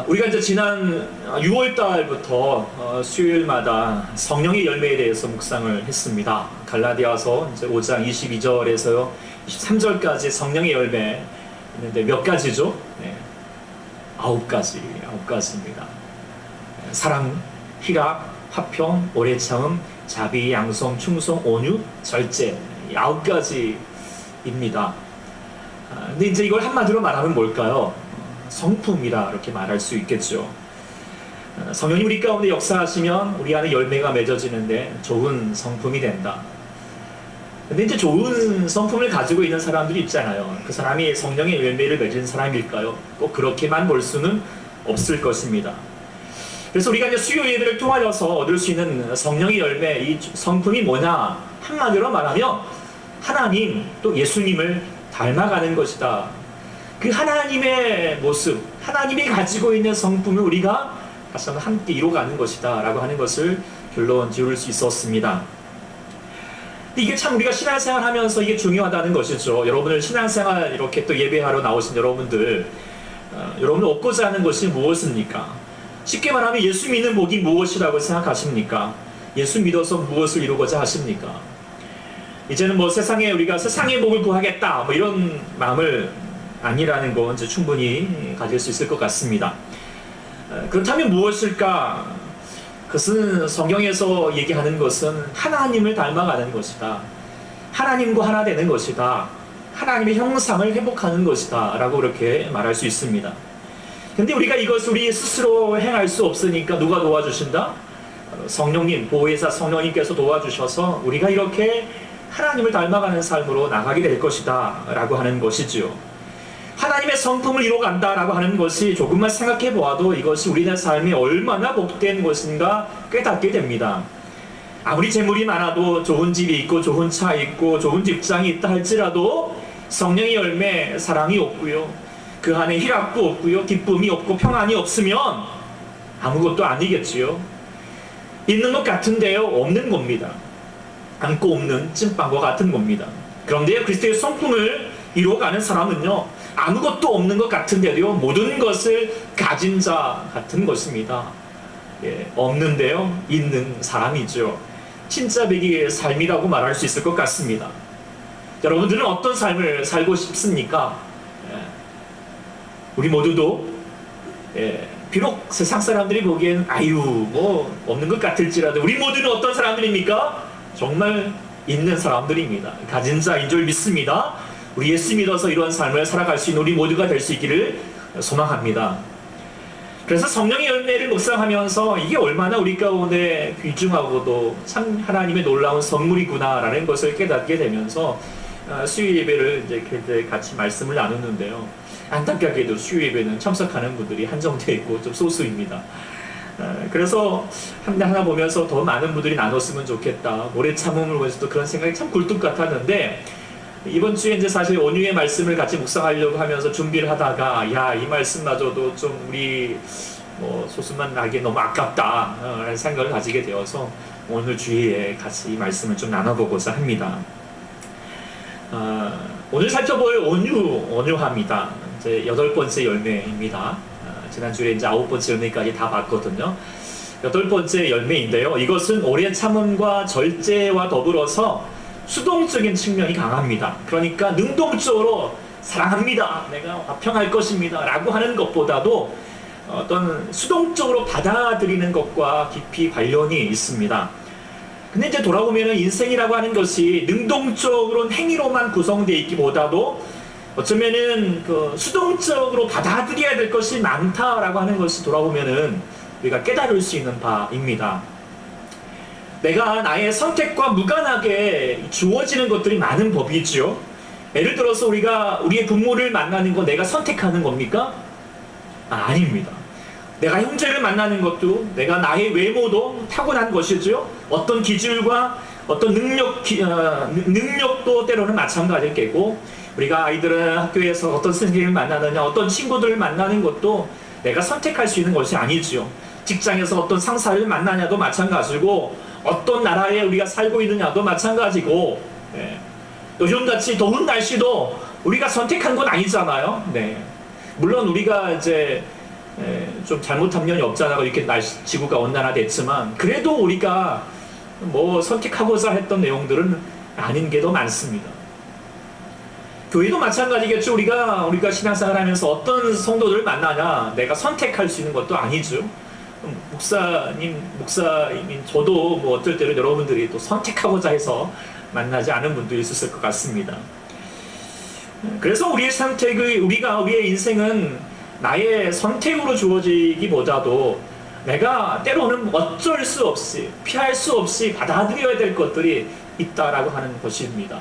우리가 이제 지난 6월 달부터 수요일마다 성령의 열매에 대해서 묵상을 했습니다. 갈라디아서 이제 5장 22절에서 23절까지 성령의 열매 있는데 몇 가지죠? 네. 9가지입니다. 사랑, 희락, 화평, 오래 참음, 자비, 양성, 충성, 온유, 절제. 9가지입니다. 근데 이제 이걸 한마디로 말하면 뭘까요? 성품이라 이렇게 말할 수 있겠죠. 성령님 우리 가운데 역사하시면 우리 안에 열매가 맺어지는데 좋은 성품이 된다. 근데 이제 좋은 성품을 가지고 있는 사람들이 있잖아요. 그 사람이 성령의 열매를 맺은 사람일까요? 꼭 그렇게만 볼 수는 없을 것입니다. 그래서 우리가 이제 수요 예배를 통하여서 얻을 수 있는 성령의 열매, 이 성품이 뭐냐? 한마디로 말하면 하나님 또 예수님을 닮아가는 것이다. 그 하나님의 모습, 하나님이 가지고 있는 성품을 우리가 다시 한번 함께 이뤄가는 것이다 라고 하는 것을 결론 지을 수 있었습니다. 근데 이게 참 우리가 신앙생활 하면서 이게 중요하다는 것이죠. 여러분들 신앙생활 이렇게 또 예배하러 나오신 여러분들, 여러분들 얻고자 하는 것이 무엇입니까? 쉽게 말하면 예수 믿는 복이 무엇이라고 생각하십니까? 예수 믿어서 무엇을 이루고자 하십니까? 이제는 뭐 세상에 우리가 세상의 복을 구하겠다 뭐 이런 마음을 아니라는 건 이제 충분히 가질 수 있을 것 같습니다. 그렇다면 무엇일까? 그것은 성경에서 얘기하는 것은 하나님을 닮아가는 것이다. 하나님과 하나 되는 것이다. 하나님의 형상을 회복하는 것이다 라고 그렇게 말할 수 있습니다. 근데 우리가 이것을 우리 스스로 행할 수 없으니까 누가 도와주신다? 성령님, 보혜사 성령님께서 도와주셔서 우리가 이렇게 하나님을 닮아가는 삶으로 나가게 될 것이다 라고 하는 것이지요. 하나님의 성품을 이뤄간다 라고 하는 것이 조금만 생각해 보아도 이것이 우리의 삶이 얼마나 복된 것인가 깨닫게 됩니다. 아무리 재물이 많아도 좋은 집이 있고 좋은 차 있고 좋은 직장이 있다 할지라도 성령의 열매, 사랑이 없고요, 그 안에 희락도 없고요, 기쁨이 없고 평안이 없으면 아무것도 아니겠지요. 있는 것 같은데요, 없는 겁니다. 않고 없는 찐빵과 같은 겁니다. 그런데 그리스도의 성품을 이루어가는 사람은요, 아무것도 없는 것 같은데요, 모든 것을 가진 자 같은 것입니다. 없는데요, 있는 사람이죠. 진짜 백의 삶이라고 말할 수 있을 것 같습니다. 여러분들은 어떤 삶을 살고 싶습니까? 우리 모두도 비록 세상 사람들이 보기엔 아유 뭐 없는 것 같을지라도 우리 모두는 어떤 사람들입니까? 정말 있는 사람들입니다. 가진 자인 줄 믿습니다. 우리 예수 믿어서 이런 삶을 살아갈 수 있는 우리 모두가 될 수 있기를 소망합니다. 그래서 성령의 열매를 묵상하면서 이게 얼마나 우리 가운데 귀중하고도 참 하나님의 놀라운 선물이구나 라는 것을 깨닫게 되면서 수요 예배를 이제 같이 말씀을 나누는데요. 안타깝게도 수요 예배는 참석하는 분들이 한정되어 있고 좀 소수입니다. 그래서 하나 보면서 더 많은 분들이 나눴으면 좋겠다. 오래 참음을 보면서도 그런 생각이 참 굴뚝 같았는데, 이번 주에 이제 사실 온유의 말씀을 같이 묵상하려고 하면서 준비를 하다가 야, 이 말씀마저도 좀 우리 소수만 나기에 너무 아깝다 라는 생각을 가지게 되어서 오늘 주일에 같이 이 말씀을 좀 나눠보고자 합니다. 오늘 살펴볼 온유합니다. 이제 8번째 열매입니다. 지난주에 이제 9번째 열매까지 다 봤거든요. 8번째 열매인데요. 이것은 오랜 참음과 절제와 더불어서 수동적인 측면이 강합니다. 그러니까 능동적으로 사랑합니다, 내가 화평할 것입니다 라고 하는 것보다도 어떤 수동적으로 받아들이는 것과 깊이 관련이 있습니다. 근데 이제 돌아보면 인생이라고 하는 것이 능동적으로 행위로만 구성되어 있기보다도 어쩌면은 그 수동적으로 받아들여야 될 것이 많다라고 하는 것이 돌아보면은 우리가 깨달을 수 있는 바입니다. 내가 나의 선택과 무관하게 주어지는 것들이 많은 법이죠. 예를 들어서 우리가 우리의 부모를 만나는 건 내가 선택하는 겁니까? 아닙니다. 내가 형제를 만나는 것도, 내가 나의 외모도 타고난 것이죠. 어떤 기질과 어떤 능력도 때로는 마찬가지일 게고, 우리가 아이들은 학교에서 어떤 선생님을 만나느냐, 어떤 친구들을 만나는 것도 내가 선택할 수 있는 것이 아니죠. 직장에서 어떤 상사를 만나냐도 마찬가지고, 어떤 나라에 우리가 살고 있느냐도 마찬가지고, 요즘같이 더운 날씨도 우리가 선택한 건 아니잖아요. 물론 우리가 이제 좀 잘못한 면이 없잖아. 이렇게 지구가 온난화됐지만 그래도 우리가 뭐 선택하고자 했던 내용들은 아닌 게 더 많습니다. 교회도 마찬가지겠죠. 우리가 신앙생활 하면서 어떤 성도들을 만나냐, 내가 선택할 수 있는 것도 아니죠. 목사님, 저도 뭐 어떨 때는 여러분들이 또 선택하고자 해서 만나지 않은 분도 있었을 것 같습니다. 그래서 우리의 우리의 인생은 나의 선택으로 주어지기보다도 내가 때로는 어쩔 수 없이, 피할 수 없이 받아들여야 될 것들이 있다라고 하는 것입니다.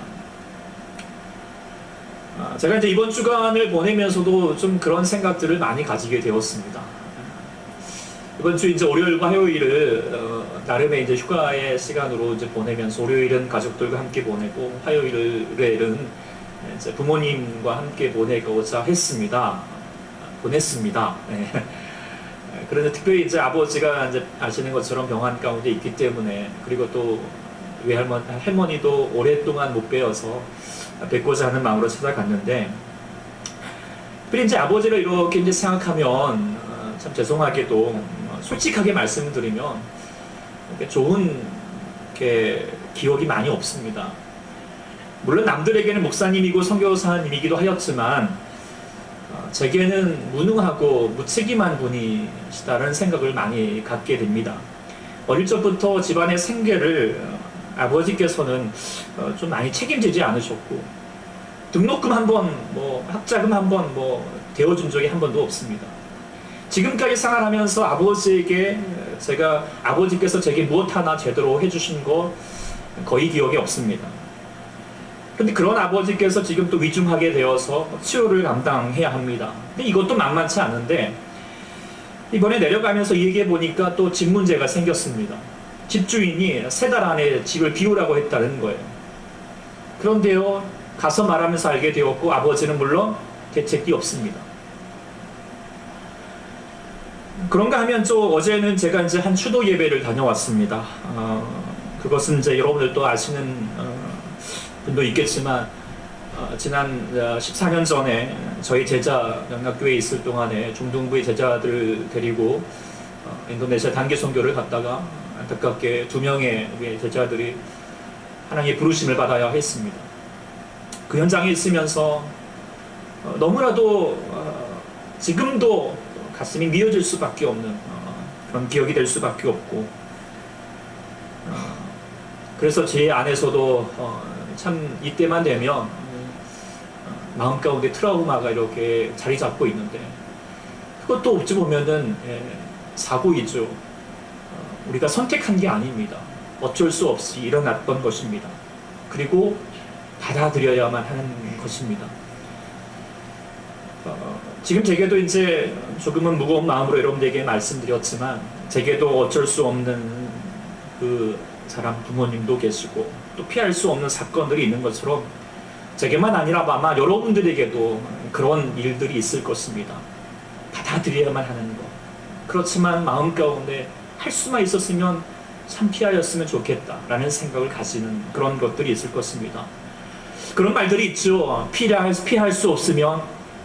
제가 이제 이번 주간을 보내면서도 좀 그런 생각들을 많이 가지게 되었습니다. 이번 주 이제 월요일과 화요일을 나름의 이제 휴가의 시간으로 이제 보내면서 월요일은 가족들과 함께 보내고 화요일은 이제 부모님과 함께 보내고자 보냈습니다. 네. 그런데 특별히 이제 아버지가 이제 아시는 것처럼 병환 가운데 있기 때문에, 그리고 또 할머니도 오랫동안 못 뵈어서 뵙고자 하는 마음으로 찾아갔는데, 특별히 이제 아버지를 이렇게 이제 생각하면 참 죄송하게도 솔직하게 말씀드리면 좋은 기억이 많이 없습니다. 물론 남들에게는 목사님이고 선교사님이기도 하였지만 제게는 무능하고 무책임한 분이시다는 생각을 많이 갖게 됩니다. 어릴 적부터 집안의 생계를 아버지께서는 좀 많이 책임지지 않으셨고, 등록금 한 번, 학자금 한 번 대어준 적이 한 번도 없습니다. 지금까지 생활하면서 아버지께서 제게 무엇 하나 제대로 해주신 거 거의 기억이 없습니다. 그런데 그런 아버지께서 지금 또 위중하게 되어서 치료를 감당해야 합니다. 근데 이것도 만만치 않은데, 이번에 내려가면서 얘기해 보니까 또 집 문제가 생겼습니다. 집주인이 3달 안에 집을 비우라고 했다는 거예요. 그런데요, 가서 말하면서 알게 되었고, 아버지는 물론 대책이 없습니다. 그런가 하면 또 어제는 제가 이제 한 추도 예배를 다녀왔습니다. 그것은 이제 여러분들도 아시는 분도 있겠지만, 지난 14년 전에 저희 제자 영락교회에 있을 동안에 중동부의 제자들을 데리고 인도네시아 단기 선교를 갔다가 안타깝게 2명의 우리 제자들이 하나님의 부르심을 받아야 했습니다. 그 현장에 있으면서 너무나도 지금도 가슴이 미어질 수밖에 없는 그런 기억이 될 수밖에 없고, 그래서 제 안에서도 참 이때만 되면 마음 가운데 트라우마가 이렇게 자리 잡고 있는데, 그것도 어찌 보면은 사고이죠. 우리가 선택한 게 아닙니다. 어쩔 수 없이 일어났던 것입니다. 그리고 받아들여야만 하는 것입니다. 지금 제게도 이제 조금은 무거운 마음으로 여러분들에게 말씀드렸지만, 제게도 어쩔 수 없는 그 사람 부모님도 계시고 또 피할 수 없는 사건들이 있는 것처럼 제게만 아니라 아마 여러분들에게도 그런 일들이 있을 것입니다. 받아들여야만 하는 것. 그렇지만 마음 가운데 할 수만 있었으면 참 피하였으면 좋겠다라는 생각을 가지는 그런 것들이 있을 것입니다. 그런 말들이 있죠. 피할 수 없으면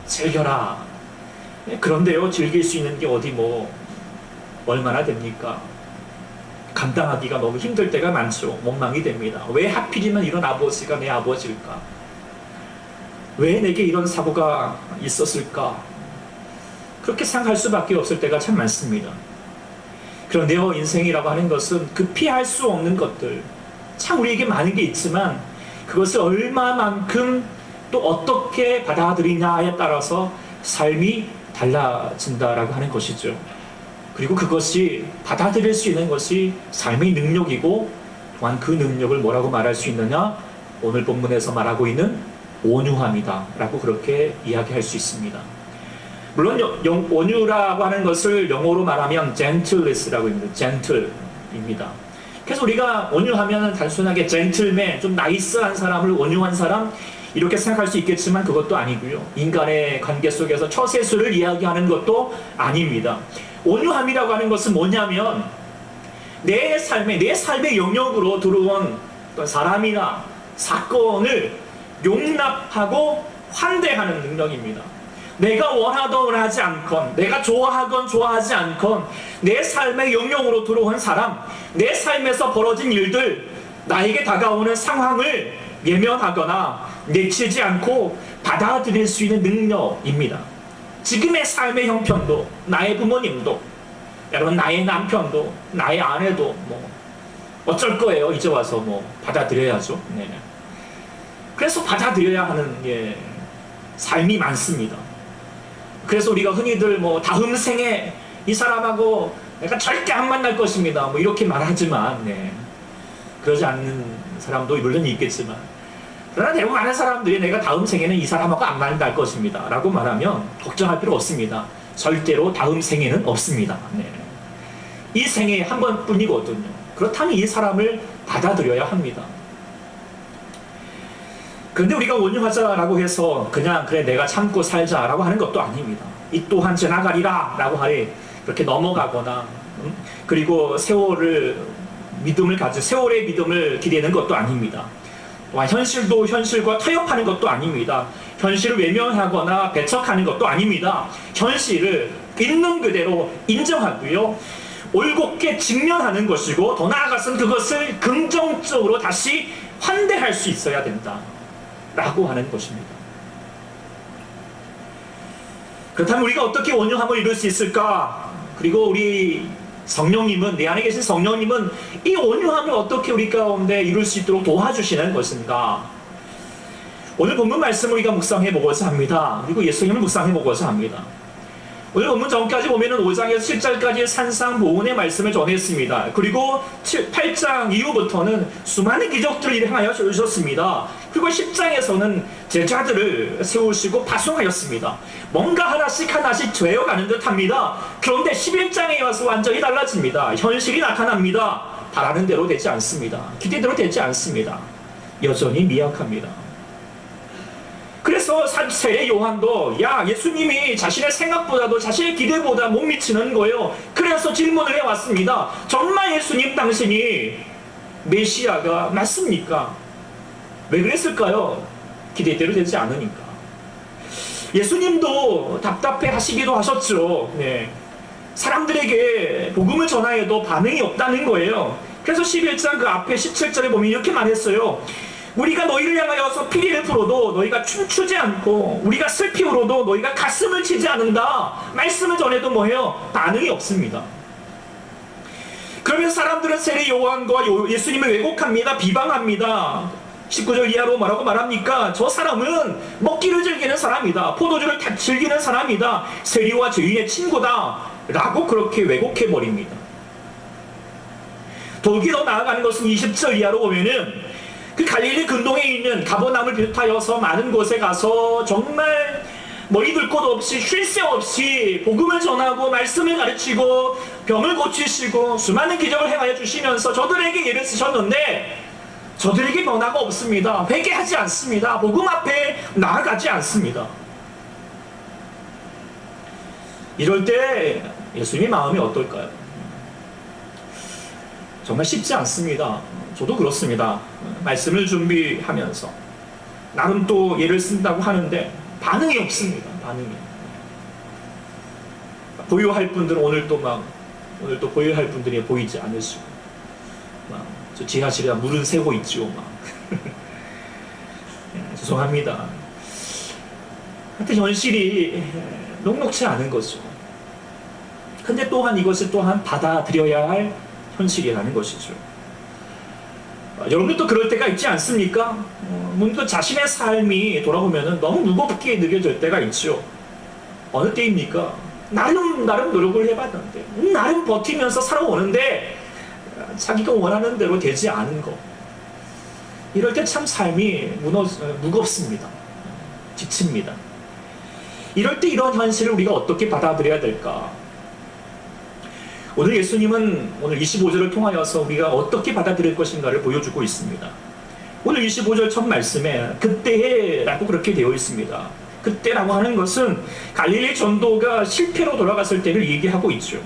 즐겨라. 그런데요, 즐길 수 있는 게 어디 얼마나 됩니까? 감당하기가 너무 힘들 때가 많죠. 원망이 됩니다. 왜 하필이면 이런 아버지가 내 아버지일까? 왜 내게 이런 사고가 있었을까? 그렇게 생각할 수밖에 없을 때가 참 많습니다. 그런데요, 인생이라고 하는 것은 그 피할 수 없는 것들, 참 우리에게 많은 게 있지만 그것을 얼마만큼 또 어떻게 받아들이냐에 따라서 삶이 달라진다라고 하는 것이죠. 그리고 그것이 받아들일 수 있는 것이 삶의 능력이고, 또한 그 능력을 뭐라고 말할 수 있느냐? 오늘 본문에서 말하고 있는 온유함이다 라고 그렇게 이야기할 수 있습니다. 물론 온유라고 하는 것을 영어로 말하면 gentleness라고 합니다. gentle입니다. 그래서 우리가 온유하면 단순하게 젠틀맨, 좀 나이스한 사람을 온유한 사람 이렇게 생각할 수 있겠지만 그것도 아니고요. 인간의 관계 속에서 처세술을 이야기하는 것도 아닙니다. 온유함이라고 하는 것은 뭐냐면 내 삶의 영역으로 들어온 어떤 사람이나 사건을 용납하고 환대하는 능력입니다. 내가 원하던 원하지 않건, 내가 좋아하건 좋아하지 않건, 내 삶의 영역으로 들어온 사람, 내 삶에서 벌어진 일들, 나에게 다가오는 상황을 예면하거나 내치지 않고 받아들일 수 있는 능력입니다. 지금의 삶의 형편도, 나의 부모님도, 여러분 나의 남편도, 나의 아내도 어쩔 거예요. 이제 와서 받아들여야죠. 네. 그래서 받아들여야 하는 삶이 많습니다. 그래서 우리가 흔히들 다음 생에 이 사람하고 내가 절대 안 만날 것입니다. 이렇게 말하지만 그러지 않는 사람도 물론 있겠지만, 그러나 대부분 많은 사람들이 내가 다음 생에는 이 사람하고 안 만날 것입니다 라고 말하면 걱정할 필요 없습니다. 절대로 다음 생에는 없습니다. 이 생에 한 번뿐이거든요. 그렇다면 이 사람을 받아들여야 합니다. 그런데 우리가 온유하자라고 해서 그냥 그래 내가 참고 살자라고 하는 것도 아닙니다. 이 또한 지나가리라 라고 하니 그렇게 넘어가거나 그리고 세월의 믿음을 기대는 것도 아닙니다. 또한 현실도 현실과 타협하는 것도 아닙니다. 현실을 외면하거나 배척하는 것도 아닙니다. 현실을 있는 그대로 인정하고요, 올곧게 직면하는 것이고, 더 나아가서는 그것을 긍정적으로 다시 환대할 수 있어야 된다 라고 하는 것입니다. 그렇다면 우리가 어떻게 온유함을 이룰 수 있을까? 그리고 우리 성령님은, 내 안에 계신 성령님은 이 온유함을 어떻게 우리 가운데 이룰 수 있도록 도와주시는 것인가? 오늘 본문 말씀을 우리가 묵상해 보고자 합니다. 그리고 예수님을 묵상해 보고자 합니다. 오늘 본문 전까지 보면은 5장에서 7장까지 산상보훈의 말씀을 전했습니다. 그리고 8장 이후부터는 수많은 기적들을 행하여 주셨습니다. 그리고 10장에서는 제자들을 세우시고 파송하였습니다. 뭔가 하나씩 되어가는 듯 합니다. 그런데 11장에 와서 완전히 달라집니다. 현실이 나타납니다. 바라는 대로 되지 않습니다. 기대대로 되지 않습니다. 여전히 미약합니다. 그래서 세례 요한도 예수님이 자신의 생각보다도 자신의 기대보다 못 미치는 거예요. 그래서 질문을 해왔습니다. 정말 예수님 당신이 메시아가 맞습니까? 왜 그랬을까요? 기대대로 되지 않으니까. 예수님도 답답해 하시기도 하셨죠. 사람들에게 복음을 전하여도 반응이 없다는 거예요. 그래서 11장 그 앞에 17절에 보면 이렇게 말했어요. 우리가 너희를 향하여서 피리를 풀어도 너희가 춤추지 않고, 우리가 슬피 울어도 너희가 가슴을 치지 않는다. 말씀을 전해도 뭐해요? 반응이 없습니다. 그러면서 사람들은 세례 요한과 예수님을 왜곡합니다. 비방합니다. 19절 이하로 뭐라고 말합니까? 저 사람은 먹기를 즐기는 사람이다. 포도주를 즐기는 사람이다. 세리와 죄인의 친구다 라고 그렇게 왜곡해버립니다. 더욱이 더 나아가는 것은 20절 이하로 보면은 그 갈릴리 근동에 있는 가버나움을 비롯하여서 많은 곳에 가서 정말 머리 둘 곳 없이 쉴 새 없이 복음을 전하고 말씀을 가르치고 병을 고치시고 수많은 기적을 행하여 주시면서 저들에게 예를 쓰셨는데 저들에게 변화가 없습니다. 회개하지 않습니다. 복음 앞에 나아가지 않습니다. 이럴 때 예수님의 마음이 어떨까요? 정말 쉽지 않습니다. 저도 그렇습니다. 말씀을 준비하면서 나름 또 예를 쓴다고 하는데 반응이 없습니다. 반응이. 보유할 분들은 오늘 또 보유할 분들이 보이지 않으시고 저 지하실에 물은 새고 있죠. 죄송합니다. 하여튼 현실이 녹록치 않은 거죠. 근데 또한 이것을 또한 받아들여야 할 현실이라는 것이죠. 여러분들도 그럴 때가 있지 않습니까? 문득 자신의 삶이 돌아보면 너무 무겁게 느껴질 때가 있죠. 어느 때입니까? 나름 노력을 해봤는데, 나름 버티면서 살아오는데 자기가 원하는 대로 되지 않은 것. 이럴 때 참 삶이 무겁습니다. 지칩니다. 이럴 때 이런 현실을 우리가 어떻게 받아들여야 될까? 오늘 예수님은 오늘 25절을 통하여서 우리가 어떻게 받아들일 것인가를 보여주고 있습니다. 오늘 25절 첫 말씀에 그때에 라고 그렇게 되어 있습니다. 그때라고 하는 것은 갈릴리 전도가 실패로 돌아갔을 때를 얘기하고 있죠.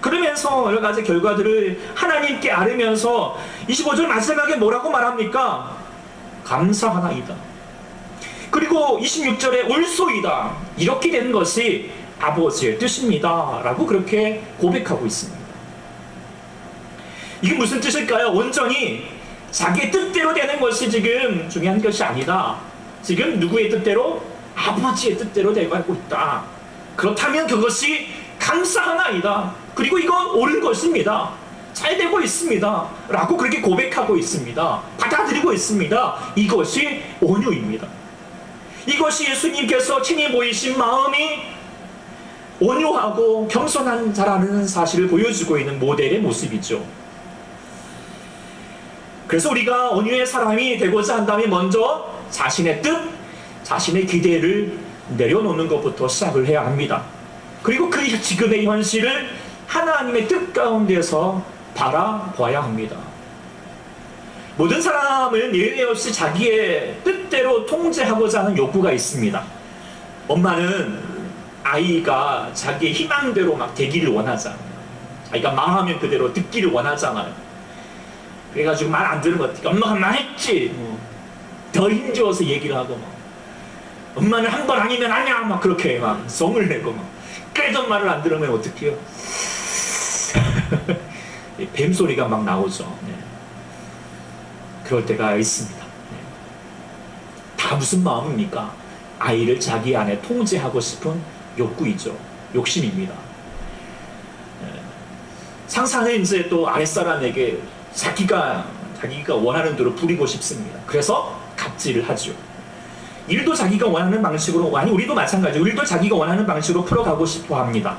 그러면서 여러 가지 결과들을 하나님께 아뢰면서 25절 마지막에 뭐라고 말합니까? 감사하나이다. 그리고 26절에 올소이다. 이렇게 되는 것이 아버지의 뜻입니다. 라고 그렇게 고백하고 있습니다. 이게 무슨 뜻일까요? 온전히 자기의 뜻대로 되는 것이 지금 중요한 것이 아니다. 지금 누구의 뜻대로? 아버지의 뜻대로 되고 있다. 그렇다면 그것이 감사하나이다. 그리고 이건 옳은 것입니다. 잘 되고 있습니다. 라고 그렇게 고백하고 있습니다. 받아들이고 있습니다. 이것이 온유입니다. 이것이 예수님께서 친히 보이신 마음이 온유하고 겸손한 자라는 사실을 보여주고 있는 모델의 모습이죠. 그래서 우리가 온유의 사람이 되고자 한다면 먼저 자신의 뜻, 자신의 기대를 내려놓는 것부터 시작을 해야 합니다. 그리고 그 지금의 현실을 하나님의 뜻 가운데서 바라봐야 합니다. 모든 사람은 예외 없이 자기의 뜻대로 통제하고자 하는 욕구가 있습니다. 엄마는 아이가 자기의 희망대로 막 되기를 원하잖아요. 자기가 말하면 그대로 듣기를 원하잖아요. 그래가지고 말 안 들은 것 같아. 엄마가 말했지. 더 힘줘서 얘기를 하고 막. 엄마는 한 번 아니면 아니야. 막 그렇게 막 성을 내고 막. 그래도 말을 안 들으면 어떡해요? 뱀소리가 막 나오죠. 네. 그럴 때가 있습니다. 네. 다 무슨 마음입니까? 아이를 자기 안에 통제하고 싶은 욕구이죠. 욕심입니다. 네. 상사는 이제 또 아랫사람에게 자기가 원하는 대로 부리고 싶습니다. 그래서 갑질을 하죠. 일도 자기가 원하는 방식으로, 아니 우리도 마찬가지예요. 우리도 자기가 원하는 방식으로 풀어가고 싶어 합니다.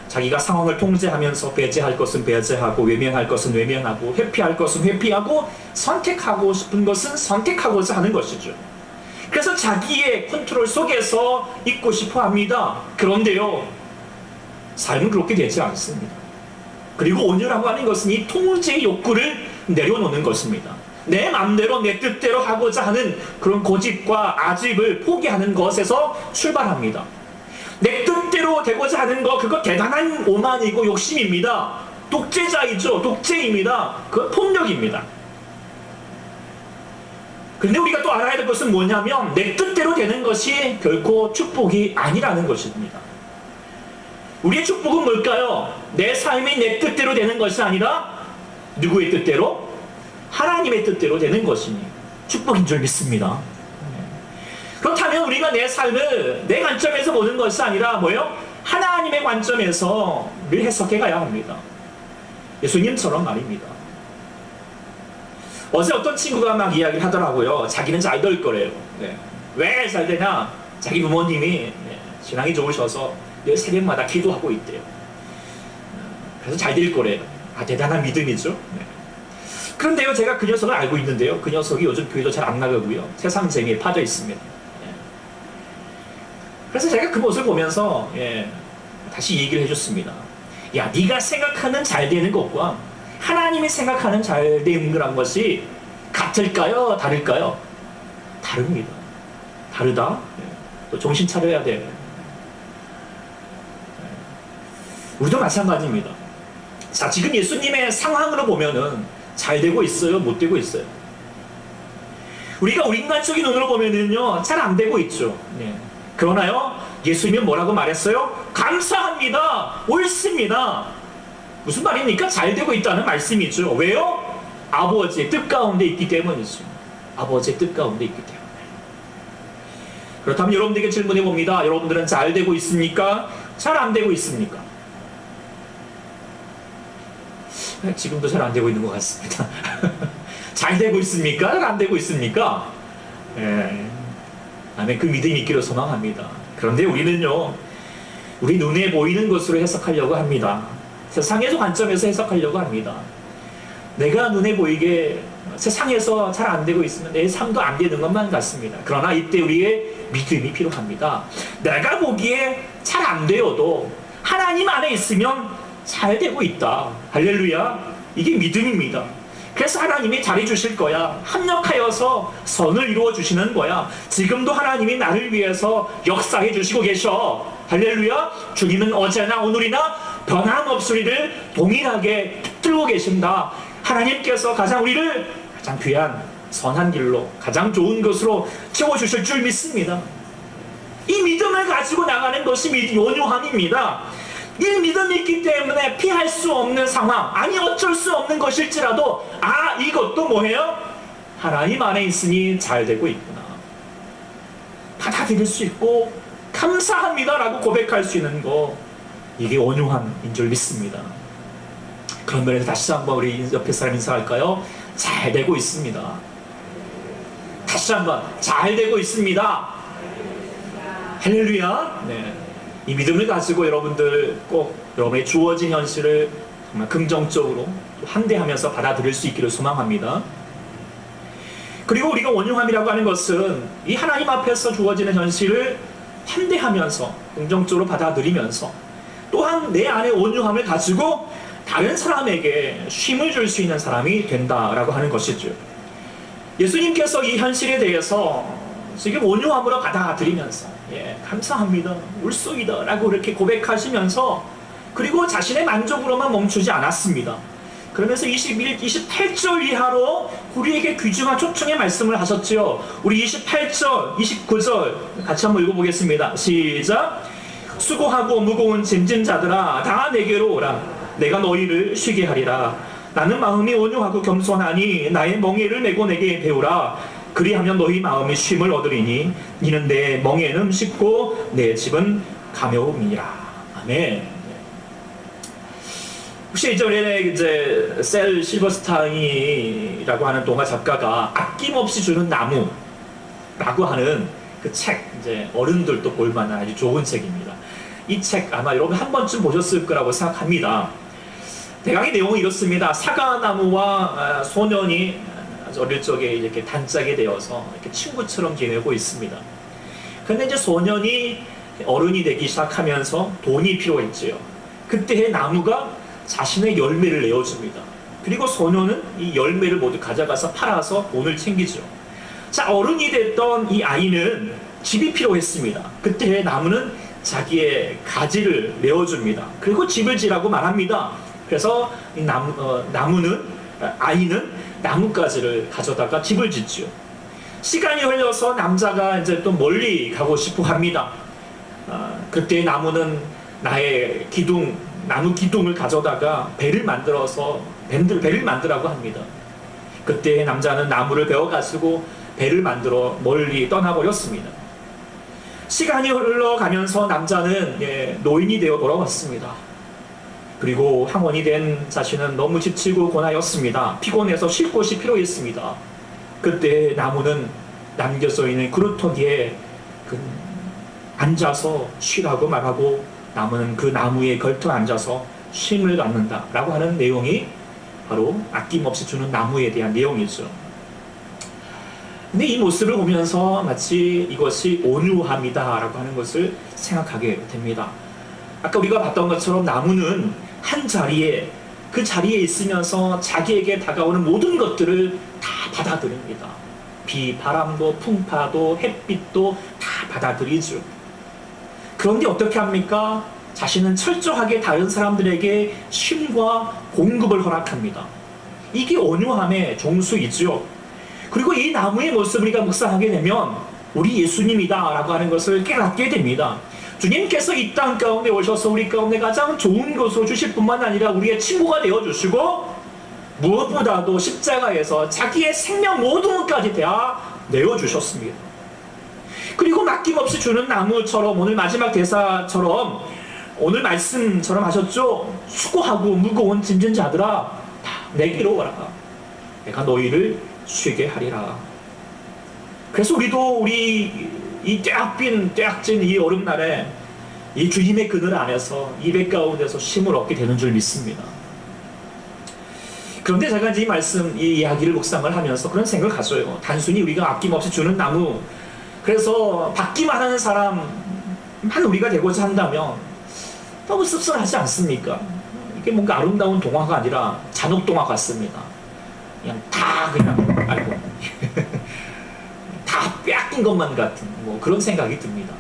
자기가 상황을 통제하면서 배제할 것은 배제하고 외면할 것은 외면하고 회피할 것은 회피하고 선택하고 싶은 것은 선택하고자 하는 것이죠. 그래서 자기의 컨트롤 속에서 있고 싶어 합니다. 그런데요, 삶은 그렇게 되지 않습니다. 그리고 온유라고 하는 것은 이 통제의 욕구를 내려놓는 것입니다. 내 마음대로 내 뜻대로 하고자 하는 그런 고집과 아집을 포기하는 것에서 출발합니다. 내 뜻대로 되고자 하는 거, 그거 대단한 오만이고 욕심입니다. 독재자이죠. 독재입니다. 그건 폭력입니다. 근데 우리가 또 알아야 될 것은 뭐냐면 내 뜻대로 되는 것이 결코 축복이 아니라는 것입니다. 우리의 축복은 뭘까요? 내 삶이 내 뜻대로 되는 것이 아니라 누구의 뜻대로? 하나님의 뜻대로 되는 것이니 축복인 줄 믿습니다. 그렇다면 우리가 내 삶을 내 관점에서 보는 것이 아니라 뭐예요? 하나님의 관점에서 늘 해석해 가야 합니다. 예수님처럼 말입니다. 어제 어떤 친구가 막 이야기를 하더라고요. 자기는 잘 될 거래요. 네. 왜 잘 되냐? 자기 부모님이 신앙이 좋으셔서 늘 새벽마다 기도하고 있대요. 그래서 잘 될 거래요. 아, 대단한 믿음이죠. 네. 그런데요, 제가 그 녀석을 알고 있는데요. 그 녀석이 요즘 교회도 잘 안 나가고요. 세상 재미에 빠져 있습니다. 그래서 제가 그 모습을 보면서 다시 얘기를 해줬습니다. 야, 네가 생각하는 잘 되는 것과 하나님이 생각하는 잘 되는 거란 것이 같을까요? 다를까요? 다릅니다. 다르다? 또 정신 차려야 돼. 우리도 마찬가지입니다. 자, 지금 예수님의 상황으로 보면은 잘 되고 있어요? 못 되고 있어요? 우리가 우리 인간적인 눈으로 보면은요, 잘 안 되고 있죠. 그러나요, 예수님이 뭐라고 말했어요? 감사합니다. 옳습니다. 무슨 말입니까? 잘 되고 있다는 말씀이죠. 왜요? 아버지의 뜻 가운데 있기 때문이죠. 아버지의 뜻 가운데 있기 때문에. 그렇다면 여러분들에게 질문해 봅니다. 여러분들은 잘 되고 있습니까? 잘 안 되고 있습니까? 지금도 잘 안 되고 있는 것 같습니다. 잘 되고 있습니까? 잘 안 되고 있습니까? 아멘. 그 믿음이 있기를 소망합니다. 그런데 우리는요, 우리 눈에 보이는 것으로 해석하려고 합니다. 세상에서 관점에서 해석하려고 합니다. 내가 눈에 보이게 세상에서 잘 안 되고 있으면 내 삶도 안 되는 것만 같습니다. 그러나 이때 우리의 믿음이 필요합니다. 내가 보기에 잘 안 되어도 하나님 안에 있으면 잘 되고 있다. 할렐루야. 이게 믿음입니다. 그래서 하나님이 잘해주실 거야. 합력하여서 선을 이루어 주시는 거야. 지금도 하나님이 나를 위해서 역사해 주시고 계셔. 할렐루야. 주님은 어제나 오늘이나 변함없이 우리를 동일하게 붙들고 계신다. 하나님께서 가장 우리를 가장 귀한 선한 길로 가장 좋은 것으로 채워주실 줄 믿습니다. 이 믿음을 가지고 나가는 것이 온유함입니다. 이 믿음이 있기 때문에 피할 수 없는 상황, 아니 어쩔 수 없는 것일지라도 이것도 뭐예요? 하나님 안에 있으니 잘 되고 있구나, 받아들일 수 있고 감사합니다 라고 고백할 수 있는 거, 이게 온유함인 줄 믿습니다. 그런 면에서 다시 한번 우리 옆에 사람 인사할까요? 잘 되고 있습니다. 다시 한번 잘 되고 있습니다. 할렐루야. 네. 이 믿음을 가지고 여러분들 꼭 여러분의 주어진 현실을 정말 긍정적으로 환대하면서 받아들일 수 있기를 소망합니다. 그리고 우리가 온유함이라고 하는 것은 이 하나님 앞에서 주어지는 현실을 환대하면서 긍정적으로 받아들이면서 또한 내 안에 온유함을 가지고 다른 사람에게 쉼을 줄 수 있는 사람이 된다라고 하는 것이죠. 예수님께서 이 현실에 대해서 지금 온유함으로 받아들이면서 감사합니다, 울소이다 라고 이렇게 고백하시면서 그리고 자신의 만족으로만 멈추지 않았습니다. 그러면서 28절 이하로 우리에게 귀중한 초청의 말씀을 하셨지요. 우리 28절, 29절 같이 한번 읽어보겠습니다. 시작. 수고하고 무거운 짐진 자들아 다 내게로 오라. 내가 너희를 쉬게 하리라. 나는 마음이 온유하고 겸손하니 나의 멍에를 메고 내게 배우라. 그리하면 너희 마음이 쉼을 얻으리니 이는 내 멍에는 쉽고 내 집은 가벼움이라. 아멘. 혹시 이전에 셀 실버스타인이라고 하는 동화 작가가 아낌없이 주는 나무라고 하는 그 책, 어른들도 볼만한 아주 좋은 책입니다. 이 책 아마 여러분 한 번쯤 보셨을 거라고 생각합니다. 대강의 내용은 이렇습니다. 사과나무와 소년이 아주 어릴 적에 이렇게 단짝이 되어서 이렇게 친구처럼 지내고 있습니다. 그런데 이제 소년이 어른이 되기 시작하면서 돈이 필요했지요. 그때 나무가 자신의 열매를 내어줍니다. 그리고 소년은 이 열매를 모두 가져가서 팔아서 돈을 챙기죠. 자, 어른이 됐던 이 아이는 집이 필요했습니다. 그때 나무는 자기의 가지를 내어줍니다. 그리고 집을 지라고 말합니다. 그래서 이 아이는 나뭇가지를 가져다가 집을 짓죠. 시간이 흘러서 남자가 이제 또 멀리 가고 싶어 합니다. 그때 나무는 나의 나무 기둥을 가져다가 배를 만들라고 합니다. 그때 남자는 나무를 베어가지고 배를 만들어 멀리 떠나버렸습니다. 시간이 흘러가면서 남자는 노인이 되어 돌아왔습니다. 그리고 황혼이 된 자신은 너무 지치고 고나였습니다. 피곤해서 쉴 곳이 필요했습니다. 그때 나무는 남겨져 있는 그루터기에 앉아서 쉬라고 말하고 나무는 그 나무에 걸터 앉아서 쉼을 갖는다 라고 하는 내용이 바로 아낌없이 주는 나무에 대한 내용이죠. 근데 이 모습을 보면서 마치 이것이 온유함이다 라고 하는 것을 생각하게 됩니다. 아까 우리가 봤던 것처럼 나무는 한 자리에, 그 자리에 있으면서 자기에게 다가오는 모든 것들을 다 받아들입니다. 비, 바람도, 풍파도, 햇빛도 다 받아들이죠. 그런데 어떻게 합니까? 자신은 철저하게 다른 사람들에게 쉼과 공급을 허락합니다. 이게 온유함의 종수이죠. 그리고 이 나무의 모습을 우리가 묵상하게 되면 우리 예수님이다 라고 하는 것을 깨닫게 됩니다. 주님께서 이 땅 가운데 오셔서 우리 가운데 가장 좋은 것으로 주실 뿐만 아니라 우리의 친구가 되어주시고 무엇보다도 십자가에서 자기의 생명 모든 것까지 다 내어주셨습니다. 그리고 맡김없이 주는 나무처럼 오늘 마지막 대사처럼 오늘 말씀처럼 하셨죠. 수고하고 무거운 짐진 자들아 다 내게로 오라. 내가 너희를 쉬게 하리라. 그래서 우리도 이 떼약진 이 여름날에 이 주님의 그늘 안에서 이백 가운데서 쉼을 얻게 되는 줄 믿습니다. 그런데 제가 이제 이 이야기를 묵상을 하면서 그런 생각을 가져요. 단순히 우리가 아낌없이 주는 나무, 그래서 받기만 하는 사람만 우리가 되고자 한다면 너무 씁쓸하지 않습니까? 이게 뭔가 아름다운 동화가 아니라 잔혹동화 같습니다. 그냥 알고 다 빼앗긴 것만 같은 그런 생각이 듭니다.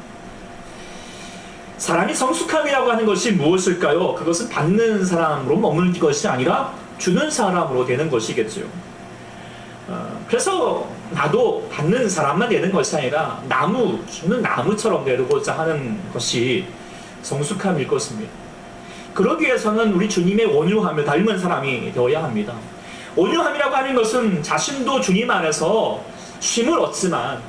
사람이 성숙함이라고 하는 것이 무엇일까요? 그것은 받는 사람으로 머무는 것이 아니라 주는 사람으로 되는 것이겠죠. 그래서 나도 받는 사람만 되는 것이 아니라 주는 나무처럼 되고자 하는 것이 성숙함일 것입니다. 그러기 위해서는 우리 주님의 온유함을 닮은 사람이 되어야 합니다. 온유함이라고 하는 것은 자신도 주님 안에서 쉼을 얻지만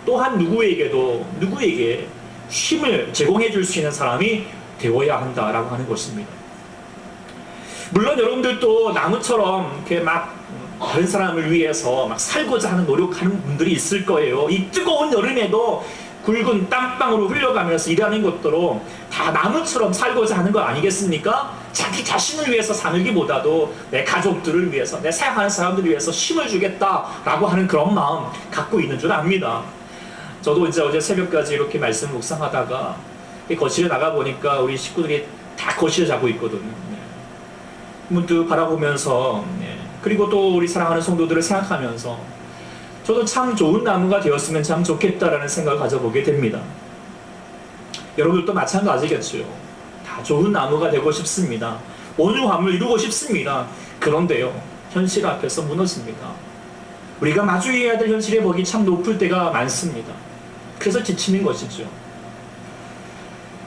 또한 누구에게 쉼을 제공해 줄 수 있는 사람이 되어야 한다라고 하는 것입니다. 물론 여러분들도 나무처럼 이렇게 막 다른 사람을 위해서 막 살고자 하는 노력하는 분들이 있을 거예요. 이 뜨거운 여름에도 굵은 땀방울을 흘려가면서 일하는 것도 다 나무처럼 살고자 하는 거 아니겠습니까? 자기 자신을 위해서 살기보다도 내 가족들을 위해서, 내 사랑하는 사람들을 위해서 힘을 주겠다라고 하는 그런 마음 갖고 있는 줄 압니다. 저도 이제 어제 새벽까지 이렇게 말씀 묵상하다가 거실에 나가보니까 우리 식구들이 다 거실에 자고 있거든요. 문득 바라보면서, 그리고 또 우리 사랑하는 성도들을 생각하면서 저도 참 좋은 나무가 되었으면 참 좋겠다라는 생각을 가져보게 됩니다. 여러분들도 마찬가지겠죠. 다 좋은 나무가 되고 싶습니다. 온유함을 이루고 싶습니다. 그런데요, 현실 앞에서 무너집니다. 우리가 마주해야 될 현실의 벽이 참 높을 때가 많습니다. 그래서 지치는 것이죠.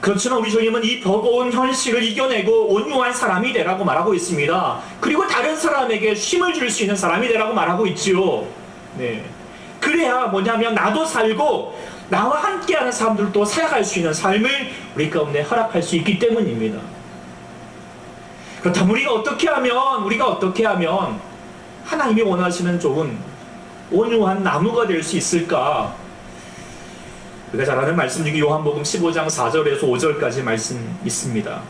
그렇지만 우리 주님은 이 버거운 현실을 이겨내고 온유한 사람이 되라고 말하고 있습니다. 그리고 다른 사람에게 쉼을 줄 수 있는 사람이 되라고 말하고 있지요. 그래야 뭐냐면 나도 살고 나와 함께하는 사람들도 살아갈 수 있는 삶을 우리 가운데 허락할 수 있기 때문입니다. 그렇다면 우리가 어떻게 하면 하나님이 원하시는 좋은 온유한 나무가 될 수 있을까? 우리가 잘 아는 말씀 중에 요한복음 15장 4절에서 5절까지 말씀 있습니다.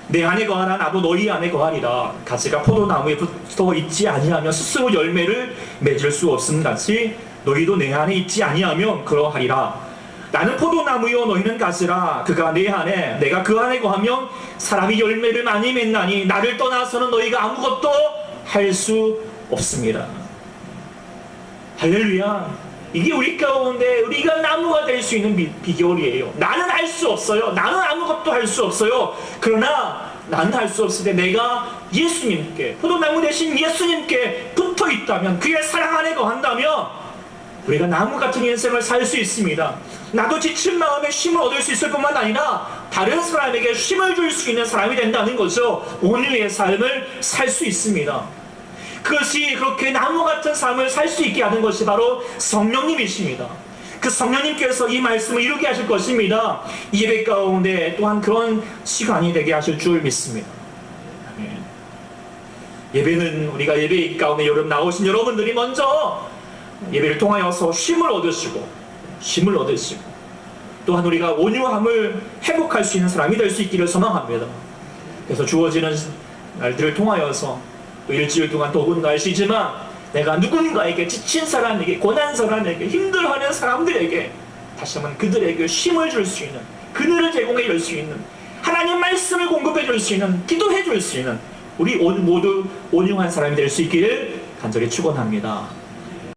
내 안에 거하라 나도 너희 안에 거하리라. 가지가 포도나무에 붙어 있지 아니하면 스스로 열매를 맺을 수 없음 같이 너희도 내 안에 있지 아니하면 그러하리라. 나는 포도나무요 너희는 가지라. 그가 내 안에 내가 그 안에 거하면 사람이 열매를 많이 맺나니 나를 떠나서는 너희가 아무것도 할 수 없습니다. 할렐루야. 이게 우리 가운데 우리가 나무가 될 수 있는 비결이에요. 나는 할 수 없어요. 나는 아무것도 할 수 없어요. 그러나 나는 할 수 없을 때 내가 예수님께, 포도나무 대신 예수님께 붙어 있다면, 그의 사랑 안에 거한다면 우리가 나무 같은 인생을 살 수 있습니다. 나도 지친 마음에 쉼을 얻을 수 있을 뿐만 아니라 다른 사람에게 쉼을 줄 수 있는 사람이 된다는 거죠. 온유의 삶을 살 수 있습니다. 그것이 그렇게 나무 같은 삶을 살 수 있게 하는 것이 바로 성령님이십니다. 그 성령님께서 이 말씀을 이루게 하실 것입니다. 예배 가운데 또한 그런 시간이 되게 하실 줄 믿습니다. 예배는 우리가 예배 가운데 여러분 나오신 여러분들이 먼저 예배를 통하여서 쉼을 얻으시고 또한 우리가 온유함을 회복할 수 있는 사람이 될 수 있기를 소망합니다. 그래서 주어지는 날들을 통하여서 또 일주일 동안 더운 날씨지만 내가 누군가에게, 지친 사람에게, 고난 사람에게, 힘들어하는 사람들에게 다시 한번 그들에게 쉼을 줄 수 있는, 그늘을 제공해 줄 수 있는, 하나님 말씀을 공급해 줄 수 있는, 기도해 줄 수 있는 우리 모두 온유한 사람이 될 수 있기를 간절히 축원합니다.